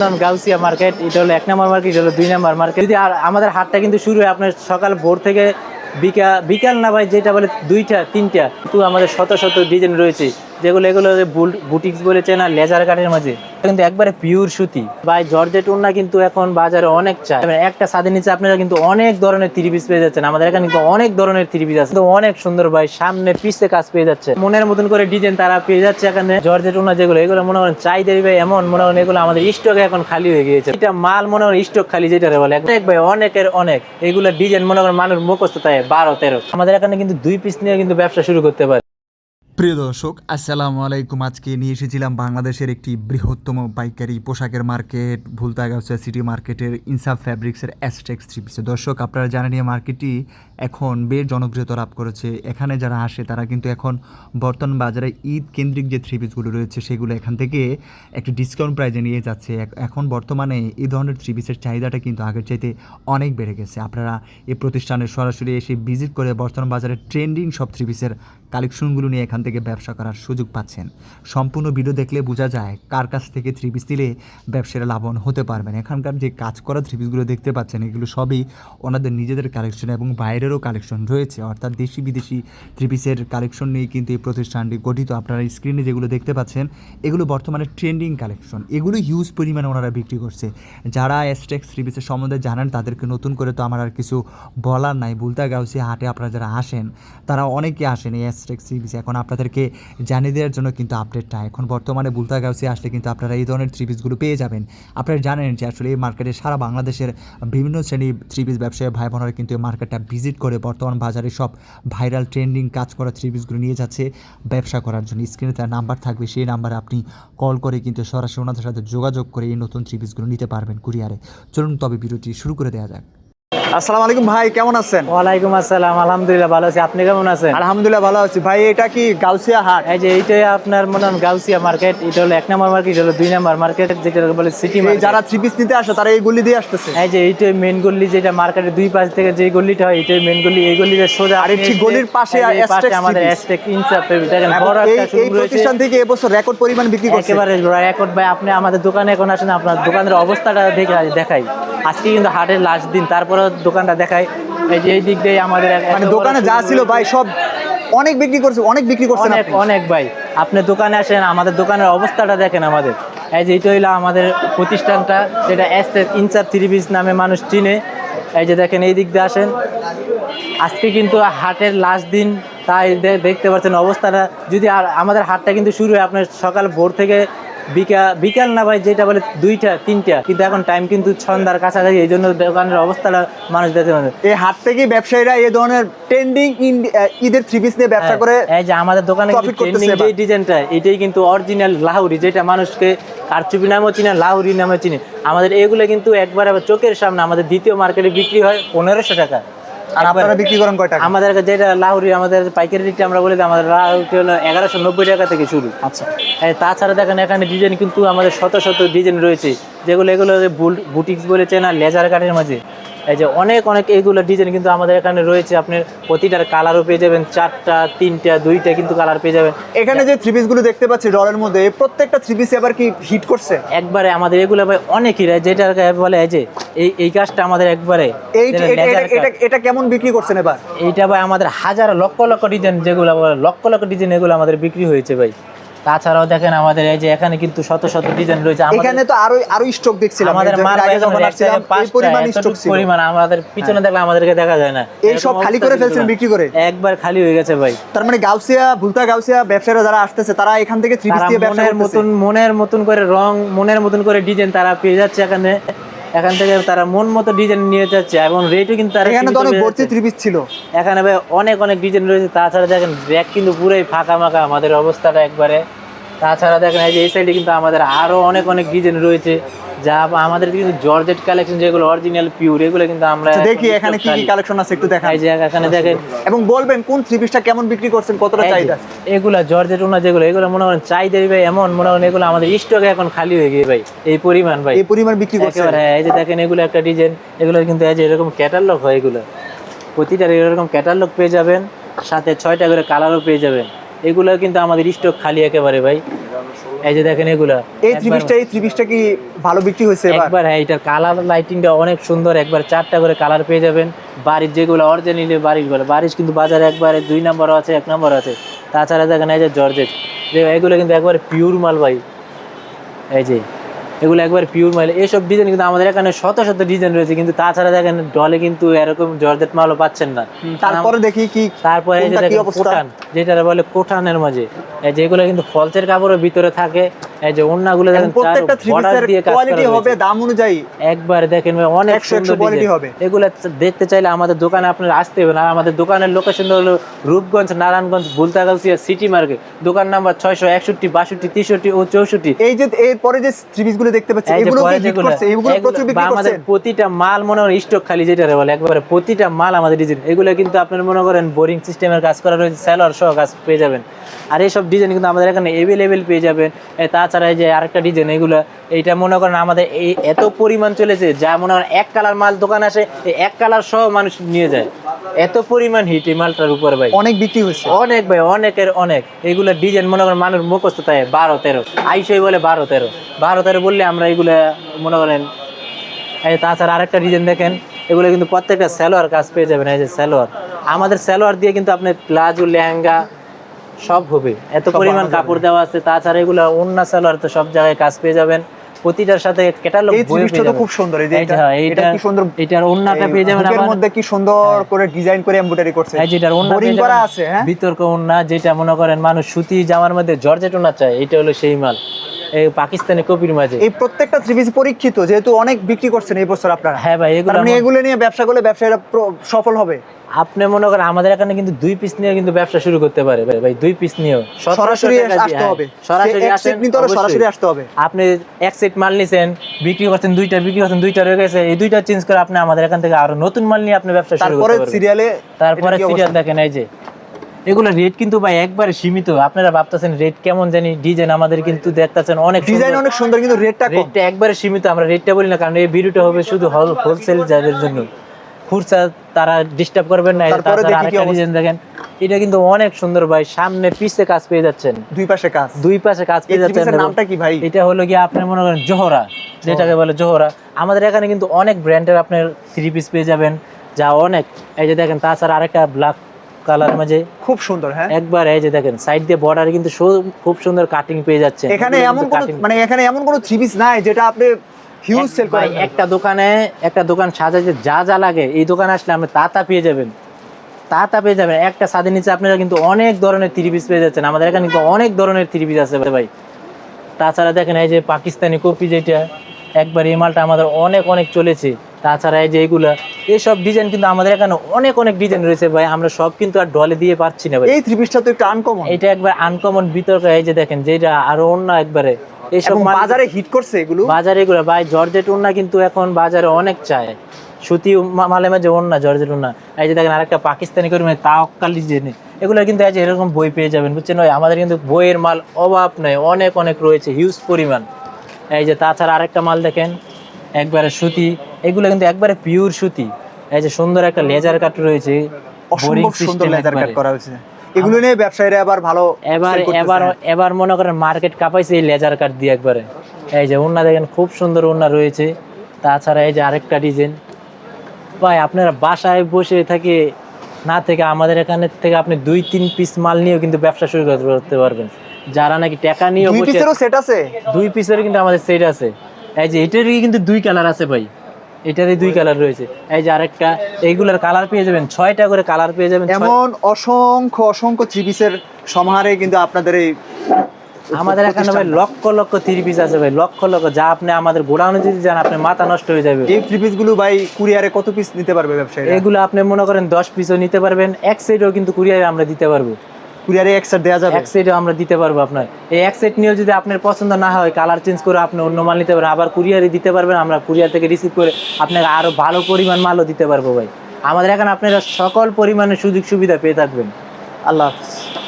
Gausia market, এটা হলো 1 নম্বর market, এটা হলো 2 নম্বর মার্কেট। যদি আর আমাদের হাটটা কিন্তু শুরু হয় আপনার সকাল ভোর থেকে বিকাল না ভাই, যেটা বলে 2টা 3টা, কিন্তু আমাদের শত শত ডিজাইন রয়েছে, যেগুলো এগুলো বুটিক্স বলেছে না, লেজার কাটের মাঝে কিন্তু একবারে পিওর সুতি ভাই। জর্জেট ওড়না কিন্তু এখন বাজারে অনেক চাই। একটা ছাদের নিচে আপনারা কিন্তু অনেক ধরনের থ্রি পিস পেয়ে যাচ্ছেন। আমাদের এখানে কিন্তু অনেক ধরনের থ্রি পিস আছে, অনেক সুন্দর ভাই, সামনে পিছে কাজ পেয়ে যাচ্ছে, মনের মতন করে ডিজাইন তারা পেয়ে যাচ্ছে এখানে। জর্জেট ওড়না যেগুলো এগুলো মনে করেন চাহিদা ভাই এমন, মনে করেন এগুলো আমাদের স্টকে এখন খালি হয়ে গিয়েছে। এটা মাল মনে করেন স্টক খালি যেটা বলে অনেক ভাই, অনেকের অনেক এগুলো ডিজাইন মনে করেন মানুষ মুখস্থ তাই 12-13। আমাদের এখানে কিন্তু 2 পিস নিয়ে কিন্তু ব্যবসা শুরু করতে পারে। প্রিয় দর্শক, আসসালামু আলাইকুম। আজকে নিয়ে এসেছিলাম বাংলাদেশের একটি বৃহত্তম পাইকারি পোশাকের মার্কেট ভুলতা গাউসিয়া সিটি মার্কেটের ইনসাফ ফ্যাব্রিক্সের অ্যাস্টেক্স থ্রি পিসে। দর্শক, আপনারা জানেন এই মার্কেটটি এখন বেশ জনপ্রিয়তা লাভ করেছে। এখানে যারা আসে তারা কিন্তু এখন বর্তমান বাজারে ঈদ কেন্দ্রিক যে থ্রি পিসগুলো রয়েছে সেগুলো এখান থেকে একটি ডিসকাউন্ট প্রাইজে নিয়ে যাচ্ছে। এখন বর্তমানে এই ধরনের থ্রি পিসের চাহিদাটা কিন্তু আগের চাইতে অনেক বেড়ে গেছে। আপনারা এই প্রতিষ্ঠানে সরাসরি এসে ভিজিট করে বর্তমান বাজারে ট্রেন্ডিং সব থ্রি পিসের কালেকশনগুলো নিয়ে এখান থেকে ব্যবসা করার সুযোগ পাচ্ছেন। সম্পূর্ণ ভিডিও দেখলে বোঝা যায় কার কাছ থেকে থ্রি পিস দিলে ব্যবসার লাভবান হতে পারবেন। এখানকার যে কাজ করা থ্রি পিসগুলো দেখতে পাচ্ছেন এগুলো সবই ওনাদের নিজেদের কালেকশন এবং বাইরেরও কালেকশন রয়েছে, অর্থাৎ দেশি বিদেশি থ্রি পিসের কালেকশন নিয়ে কিন্তু এই প্রতিষ্ঠানটি গঠিত। আপনারা স্ক্রিনে যেগুলো দেখতে পাচ্ছেন এগুলো বর্তমানে ট্রেন্ডিং কালেকশন, এগুলো হিউজ পরিমাণে ওনারা বিক্রি করছে। যারা অ্যাস্টেক্স থ্রি পিসের সম্বন্ধে জানেন তাদেরকে নতুন করে তো আমার আর কিছু বলার নাই। ভুলতা গাউসিয়া হাটে আপনারা যারা আসেন তারা অনেকে আসেন এই অ্যাস্টেক্স থ্রি পিস। এখন আপনাদেরকে জানিয়ে দেওয়ার জন্য কিন্তু আপডেটটা, এখন বর্তমানে ভুলতা গাউসিয়া আসলে কিন্তু আপনারা এই ধরনের থ্রি পিসগুলো পেয়ে যাবেন। আপনারা জানেন যে আসলে এই মার্কেটে সারা বাংলাদেশের বিভিন্ন শ্রেণী থ্রি পিস ব্যবসায়ী ভাই বোনেরা কিন্তু এই মার্কেটটা ভিজিট করে বর্তমান বাজারে সব ভাইরাল ট্রেন্ডিং কাজ করা থ্রি পিসগুলো নিয়ে যাচ্ছে ব্যবসা করার জন্য। স্ক্রিনে তার নাম্বার থাকবে, সেই নাম্বারে আপনি কল করে কিন্তু সরাসরি ওনাদের সাথে যোগাযোগ করে এই নতুন থ্রি পিসগুলো নিতে পারবেন কুরিয়ারে। চলুন তবে ভিডিওটি শুরু করে দেওয়া যাক। আসসালামু আলাইকুম ভাই, কেমন আছেন? ওয়ালাইকুম আসসালাম, আলহামদুলিল্লাহ ভালো আছি। আপনি কেমন আছেন? আলহামদুলিল্লাহ ভালো আছি ভাই। এটা কি গাউসিয়া হাট? এই যে এইটাই আপনার মনে হয় গাউসিয়া মার্কেট, এটা হলো 1 নম্বর মার্কেট, এটা হলো 2 নম্বর মার্কেট, যেটা বলে সিটি মার্কেট। যারা থ্রি পিস নিতে আসে তারা এই গলি দিয়ে আসতেছে। এই যে এইটাই মেন গলি, যেটা মার্কেটের দুই পাশ থেকে যে গলিটা হয় এটাই মেন গলি। এই গলির সোজা আর ঠিক গলির পাশে আমাদের অ্যাস্টেক ইনসাফ দেখেন, বড় একটা এই প্রতিষ্ঠান থেকে এবছর রেকর্ড পরিমাণ বিক্রি করছে। একেবারে রেকর্ড ভাই। আপনি আমাদের দোকানে এখন আসেন, আপনার দোকানের অবস্থাটা দেখাই। আজকে কিন্তু হাটের লাস্ট দিন, তারপরে দোকানটা দেখাই। এই যে এই দিক দিয়ে আমাদের মানে দোকানে যা ছিল ভাই সব অনেক বিক্রি করছে, অনেক বিক্রি করছেন আপনি। অনেক ভাই, আপনি দোকানে আসেন, আমাদের দোকানের অবস্থাটা দেখেন আমাদের। এই যে এটা হইলো আমাদের প্রতিষ্ঠানটা, যেটা অ্যাস্টেক ইনসাফ থ্রি পিস নামে মানুষ চিনে। এই যে দেখেন, এই দিক দিয়ে আসেন। আজকে কিন্তু হাটের লাস্ট দিন, তাই দেখতে পাচ্ছেন অবস্থাটা। যদি আর আমাদের হাটটা কিন্তু শুরু হয় আপনার সকাল ভোর থেকে বিকাল না ভাই, যেটা বলে 2টা 3টা, কিন্তু এখন টাইম কিন্তু সন্ধ্যার কাছাকাছি। এই জন্য দোকানের অবস্থাটা মানুষ দেখতে পারে। এই হাট থেকে ব্যবসায়ীরা এই ধরনের ট্রেন্ডিং ঈদের থ্রি পিস নিয়ে ব্যবসা করে। এই যে আমাদের দোকানে ট্রেন্ডিং যে ডিজাইনটা, এটাই কিন্তু অরিজিনাল লাহুরি, যেটা মানুষকে কারচুপি নামেও চিনে, লাহুরি নামে চিনে। আমাদের এগুলো কিন্তু একবার চোখের সামনে আমাদের দ্বিতীয় মার্কেটে বিক্রি হয় 1500 টাকা। আর আপনারা বিক্রি করেন কয় টাকা? আমাদের যেটা লাহুরি, আমাদের পাইকারি রেটটা আমরা বলি আমাদের লাহুরি হলো 1190 টাকা থেকে শুরু। আচ্ছা, তাছাড়া দেখেন এখানে ডিজাইন কিন্তু আমাদের শত শত ডিজাইন রয়েছে, যেগুলো এগুলো বুটিক্স বলেছে না, লেজার কাটের মাঝে। এই যে অনেক এগুলো ডিজাইন কিন্তু আমাদের এখানে রয়েছে। আপনার প্রতিটার কালারও পেয়ে যাবেন, 4টা 3টা 2টা কিন্তু কালার পেয়ে যাবেন। এখানে যে থ্রি পিস গুলো দেখতে পাচ্ছি ডলের মধ্যে, প্রত্যেকটা থ্রি পিস এবার কি হিট করছে একবারে? আমাদের এগুলো ভাই অনেকই, যেটা বলে এই যে এই কাজটা আমাদের একবারে। এটা কেমন বিক্রি করছেন এবার? এইটা ভাই আমাদের হাজার লক্ষ লক্ষ ডিজাইন, যেগুলো লক্ষ লক্ষ ডিজাইন, এগুলো আমাদের বিক্রি হয়েছে ভাই। তাছাড়াও দেখেন আমাদের এই যে এখানে কিন্তু শত শত ডিজাইন রয়েছে। এখানে তো আরো স্টক দেখছিলাম, আমাদের পরিমাণ আমাদের পিছনে দেখলে আমাদেরকে দেখা যায় না। এই সব খালি করে ফেলছেন বিক্রি করে? একবার খালি হয়ে গেছে ভাই। তার মানে গাউসিয়া, ভুলতা গাউসিয়া ব্যবসায়ীরা যারা আসতেছে তারা এখান থেকে থ্রি পিস দিয়ে ব্যবসা করতেছে। মনের মতন করে রং, মনের মতন করে ডিজাইন তারা পেয়ে যাচ্ছে এখান থেকে তারা মন মতো ডিজাইন নিয়ে যাচ্ছে, এবং রেটও কিন্তু এখানে তো অনেক ভর্তি থ্রি পিস ছিল। এখানে ভাই অনেক ডিজাইন রয়েছে। তাছাড়া দেখেন ব্যাগ কিন্তু পুরোই ফাঁকা মাখা আমাদের অবস্থাটা একবারে। তাছাড়া দেখেন এই যে এই সাইডে কিন্তু আমাদের আরো অনেক ডিজাইন রয়েছে, যা আমাদের কিন্তু জর্জেট কালেকশন, যেগুলো অরিজিনাল পিওর, এগুলো কিন্তু আমরা দেখি এখানে কি কি কালেকশন আছে একটু দেখাই। এই যে এখানে দেখেন, এবং বলবেন কোন থ্রি পিসটা কেমন বিক্রি করছেন, কতটা চাহিদা? এগুলা জর্জেট ওনা যেগুলো, এগুলো মনে করেন চাহিদা ভাই এমন, মনে করেন এগুলো আমাদের স্টকে এখন খালি হয়ে গিয়ে ভাই, এই পরিমাণ ভাই, এই পরিমাণ বিক্রি করছে। হ্যাঁ, এই যে দেখেন এগুলো একটা ডিজাইন, এগুলো কিন্তু এই যে এরকম ক্যাটালগ হয়, এগুলো প্রতিটার এরকম ক্যাটালগ পেয়ে যাবেন, সাথে 6টা করে কালারও পেয়ে যাবেন। এগুলো কিন্তু আমাদের স্টক খালি একেবারে ভাই। এই যে দেখেন এগুলা এই থ্রি পিসটা কি ভালো বিক্রি হয়েছে এবার? একবার হ্যাঁ, এটার কালার লাইটিংটা অনেক সুন্দর, একবার 4টা করে কালার পেয়ে যাবেন। বাড়ির যেগুলো অরিজিনালি বাড়ির বলে বাড়ির কিন্তু বাজারে একবারে 2 নম্বরও আছে 1 নম্বর আছে। তাছাড়া দেখেন এই যে জর্জেট, যে এগুলো কিন্তু একবারে পিওর মাল ভাই। এই যে এগুলো একবার পিওর মাল। এইসব ডিজাইন কিন্তু আমাদের এখানে শত শত ডিজাইন রয়েছে, কিন্তু তাছাড়া দেখেন ডলে কিন্তু এরকম জর্জেট মালও পাচ্ছেন না। তারপরে দেখি কি তারপরে এই যে কোনটা কি দেখেন অবস্থা? কোটান, যেটা বলে কোটানের মাঝে, এই যে এগুলো কিন্তু ফলসের কাপড়ের ভিতরে থাকে। এই যে ওন্নাগুলো এবং দেখেন প্রত্যেকটা থ্রি পিসের কোয়ালিটি হবে দাম অনুযায়ী একবার দেখেন ভাই, অনেক 100 সুন্দর কোয়ালিটি ডিজাইন হবে। এগুলো দেখতে চাইলে আমাদের দোকানে আপনারা আসতে হবে। আর আমাদের দোকানের লোকেশন হলো রূপগঞ্জ, নারায়ণগঞ্জ, ভুলতাগাছিয়া সিটি মার্কেট। দোকান নাম্বার 661, 62, 63 ও 64। এই যে এরপরে যে থ্রি পিস গুলো দেখতে পাচ্ছি এই যে এগুলো পরে কি হিট যেগুলো, করছে? এগুলো প্রচুর বিক্রি বা আমাদের করছেন? প্রতিটা মাল মনে করেন স্টক খালি, যেটা বলে একবারে প্রতিটা মাল আমাদের ডিজাইন। এগুলো কিন্তু আপনার মনে করেন বোরিং সিস্টেমের কাজ করা রয়েছে, সেলর সহ কাজ পেয়ে যাবেন। আর এইসব ডিজাইন কিন্তু আমাদের এখানে অ্যাভেলেবেল পেয়ে যাবেন। তাছাড়া এই যে আরেকটা ডিজাইন, এগুলো এইটা মনে করেন আমাদের এই এত পরিমাণ চলেছে, যা মনে করেন এক কালার মাল দোকান আসে, এই এক কালার সহ মানুষ নিয়ে যায়। এত পরিমাণ হিট এই মালটার উপর ভাই, অনেক বিক্রি হয়েছে। অনেক ভাই, অনেকের অনেক। এগুলো ডিজাইন মনে করেন মানুষ মুখস্থ তাই 12-13 আইসই বলে 12-13 বললে আমরা এগুলো মনে করেন। এই তাছাড়া আরেকটা ডিজাইন দেখেন, এগুলো কিন্তু প্রত্যেকটা সালোয়ার কাজ পেয়ে যাবেন। এই যে সালোয়ার, আমাদের সালোয়ার দিয়ে কিন্তু আপনার প্লাজো, লেহেঙ্গা সব হবে, এত পরিমাণ কাপড় দেওয়া আছে। তাছাড়া এগুলো ওন্না সালোয়ার তো সব জায়গায় কাজ পেয়ে যাবেন। প্রতিটার সাথে ক্যাটালগ এই থ্রি পিসটা তো খুব সুন্দর। এই যে এটা কি সুন্দর, এটার ওন্নাটা পেয়ে যাবেন। এর আবার মধ্যে কি সুন্দর করে ডিজাইন করে এমব্রয়ডারি করছে। এই যেটার ওন্না বোরিং করা আছে, হ্যাঁ বিতর্ক ওন্না, যেটা মনে করেন মানুষ সুতি জামার মধ্যে জর্জেট ওন্না চায়, এটা হলো সেই মাল এই পাকিস্তানি কপির মাঝে। এই প্রত্যেকটা থ্রি পিস পরীক্ষিত, যেহেতু অনেক বিক্রি করছেন এই বছর আপনারা। হ্যাঁ ভাই, এগুলো মানে এগুলো নিয়ে ব্যবসা করলে ব্যবসায়ীরা সফল হবে। আপনি মনে করেন আমাদের এখানে কিন্তু 2 পিস নিয়ে কিন্তু ব্যবসা শুরু করতে পারে ভাই। 2 পিস নিয়েও সরাসরি আসতে হবে, সরাসরি এক সেট নিতে হলে সরাসরি আসতে হবে। আপনি এক সেট মাল নিছেন, বিক্রি করছেন 2টা, বিক্রি করছেন 2টা রয়ে গেছে, এই 2টা চেঞ্জ করে আপনি আমাদের এখান থেকে আরো নতুন মাল নিয়ে আপনি ব্যবসা শুরু করতে তারপরে পারবেন। সিরিয়ালে তারপরে সিরিয়াল দেখেন, এই যে এগুলো রেট কিন্তু ভাই একবারে সীমিত। আপনারা ভাবতেছেন রেট কেমন জানি, ডিজাইন আমাদের কিন্তু দেখতেছেন অনেক ডিজাইন অনেক সুন্দর, কিন্তু রেটটা কম। রেটটা একবারে সীমিত। আমরা রেটটা বলি না কারণ এই ভিডিওটা হবে শুধু হোলসেল যাদের জন্য, খুচরা তারা ডিস্টার্ব করবেন না। তারপরে দেখি কি অবস্থা। ডিজাইন দেখেন, এটা কিন্তু অনেক সুন্দর ভাই, সামনে পিছে কাজ পেয়ে যাচ্ছেন, দুই পাশে কাজ, দুই পাশে কাজ পেয়ে যাচ্ছেন। এর নামটা কি ভাই? এটা হলো কি আপনি মনে করেন জোহরা, যেটাকে বলে জোহরা। আমাদের এখানে কিন্তু অনেক ব্র্যান্ডের আপনার থ্রি পিস পেয়ে যাবেন, যা অনেক। এই যে দেখেন, তাছাড়া আরেকটা ব্ল্যাক কালার মাঝে খুব সুন্দর, হ্যাঁ একবার। এই যে দেখেন সাইড দিয়ে বর্ডারে কিন্তু খুব সুন্দর কাটিং পেয়ে যাচ্ছে। এখানে এমন কোন মানে এখানে এমন কোন থ্রি পিস নাই যেটা আপনি হিউজ সেল করেন। একটা দোকান সাজাইতে যা যা লাগে, এই দোকানে আসলে আপনি তা পেয়ে যাবেন, তা পেয়ে যাবেন। একটা ছাদের নিচে আপনারা কিন্তু অনেক ধরনের থ্রি পিস পেয়ে যাচ্ছেন। আমাদের এখানে কিন্তু অনেক ধরনের থ্রি পিস আছে ভাই। তাছাড়া দেখেন এই যে পাকিস্তানি কপি, যেটা একবার এই মালটা আমাদের অনেক চলেছে। তাছাড়া এই যে এগুলা, এইসব ডিজাইন কিন্তু আমাদের এখানে অনেক ডিজাইন রয়েছে ভাই, আমরা সব কিন্তু আর ডলে দিয়ে পারছি না ভাই। এই থ্রি পিসটা তো একটু আনকমন, এটা একবার আনকমন বিতর্ক। এই যে দেখেন, যেটা আরো অন্য একবারে এইসব বাজারে হিট করছে এগুলো। বাজারে এগুলো ভাই জর্জেট ওন্না কিন্তু এখন বাজারে অনেক চায়, সুতি মালে মাঝে ওন্না, জর্জেট ওন্না। এই যে দেখেন আরেকটা পাকিস্তানি করি মানে তাওয়াক্কালি জেনে, এগুলো কিন্তু এই যে এরকম বই পেয়ে যাবেন, বুঝছেন ভাই। আমাদের কিন্তু বইয়ের মাল অভাব নেই, অনেক রয়েছে, হিউজ পরিমাণ। এই যে তাছাড়া আরেকটা মাল দেখেন, একবারে সুতি, এগুলো কিন্তু একবারে পিওর সুতি। এই যে সুন্দর একটা লেজার কাট রয়েছে, অসম্ভব সুন্দর লেজার কাট করা হয়েছে। এগুলো নিয়ে ব্যবসায়ীরা আবার ভালো এবার মনে করেন মার্কেট কাঁপাইছে এই লেজার কাট দিয়ে একবারে। এই যে ওন্না দেখেন, খুব সুন্দর ওন্না রয়েছে। তাছাড়া এই যে আরেকটা ডিজাইন ভাই, আপনারা বাসায় বসে থেকে না থেকে আমাদের এখানে থেকে আপনি 2-3 পিস মাল নিয়েও কিন্তু ব্যবসা শুরু করতে পারবেন। যারা নাকি টাকা নিয়ে দুই পিসেরও সেট আছে, 2 পিসের কিন্তু আমাদের সেট আছে। এই যে এটারই কিন্তু 2 কালার আছে ভাই, এটারই 2 কালার রয়েছে। এই যে আরেকটা, এইগুলোর কালার পেয়ে যাবেন 6টা করে কালার পেয়ে যাবেন। এমন অসংখ্য থ্রি পিসের সমাহারে কিন্তু আপনাদের এই আমাদের এখানে ভাই লক্ষ থ্রি পিস আছে ভাই, লক্ষ যা আপনি আমাদের গোডাউনে যদি যান আপনি মাথা নষ্ট হয়ে যাবে। এই থ্রি পিস গুলো ভাই কুরিয়ারে কত পিস নিতে পারবে ব্যবসায়ী? এগুলো আপনি মনে করেন 10 পিসও নিতে পারবেন, এক সেটও কিন্তু কুরিয়ারে আমরা দিতে পারবো। কুরিয়ারে এক সেট দেওয়া যাবে, এক সেটও আমরা দিতে পারবো আপনার। এই এক সেট নিয়েও যদি আপনার পছন্দ না হয়, কালার চেঞ্জ করে আপনি অন্য মাল নিতে পারেন, আবার কুরিয়ারে দিতে পারবেন। আমরা কুরিয়ার থেকে রিসিভ করে আপনাকে আরো ভালো পরিমাণ মালও দিতে পারবো ভাই। আমাদের এখানে আপনারা সকল পরিমাণের সুযোগ সুবিধা পেয়ে থাকবেন। আল্লাহ হাফেজ।